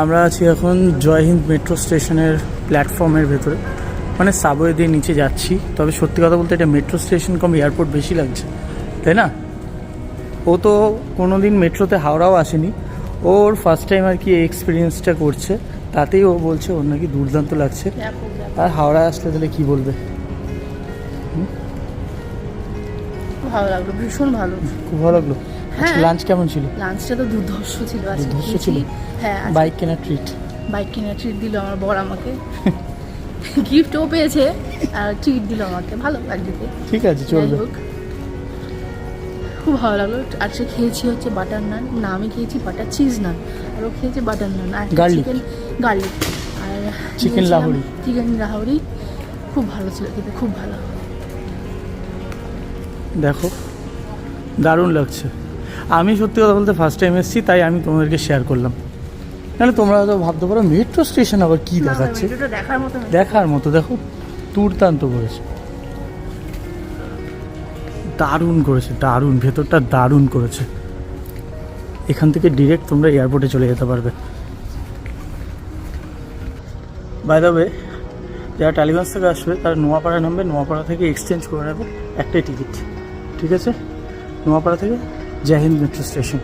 আমরা আছি এখন জয় হিন্দ মেট্রো স্টেশনের প্ল্যাটফর্মের ভেতরে, মানে সাবওয়ে দিয়ে নিচে যাচ্ছি। তবে সত্যি কথা বলতে এটা মেট্রো স্টেশন কম এয়ারপোর্ট বেশি লাগছে, তাই না? ও তো কোনো দিন মেট্রোতে হাওড়াও আসেনি, ওর ফার্স্ট টাইম আর কি এই এক্সপিরিয়েন্সটা করছে, তাতেই ও বলছে ওর নাকি দুর্দান্ত লাগছে। আর হাওড়ায় আসলে তাহলে কী বলবে? ভালো লাগলো, ভীষণ ভালো, খুব ভালো লাগলো। হ্যাঁ। লাঞ্চ কেমন ছিল? লাঞ্চটা তো দুর্ধর্ষ ছিল। দুর্ধর্ষ ছিল? হ্যাঁ। বাইক কেনার ট্রিট? বাইক কেনার ট্রিট দিল আমার বর আমাকে, গিফটও পেয়েছে আর ট্রিট দিল আমাকে, ভালো একদিকে। ঠিক আছে, চলবে। খুব ভালো লাগলো। আর সে খেয়েছি হচ্ছে বাটার নান, না আমি খেয়েছি বাটার চিজ নান, আর ও খেয়েছে বাটার নান আর চিকেন গার্লিক, আর চিকেন লাহোরি। চিকেন লাহোরি খুব ভালো ছিল খেতে, খুব ভালো। দেখো দারুণ লাগছে। আমি সত্যি কথা বলতে ফার্স্ট টাইম এসেছি, তাই আমি তোমাদেরকে শেয়ার করলাম। নাহলে তোমরা হয়তো ভাবতে পারো মেট্রো স্টেশন আবার কী দেখাচ্ছে। দেখার মতো, দেখো দুর্দান্ত করেছে, দারুণ করেছে, দারুণ, ভেতরটা দারুণ করেছে। এখান থেকে ডিরেক্ট তোমরা এয়ারপোর্টে চলে যেতে পারবে। বাই দ্য ওয়ে, যারা টালিগঞ্জ থেকে আসবে তারা নোয়াপাড়া নামবে, নোয়াপাড়া থেকে এক্সচেঞ্জ করে নেবে একটাই টিকিট, ঠিক আছে? নোয়াপাড়া থেকে জয় হিন্দ মেট্রো স্টেশন।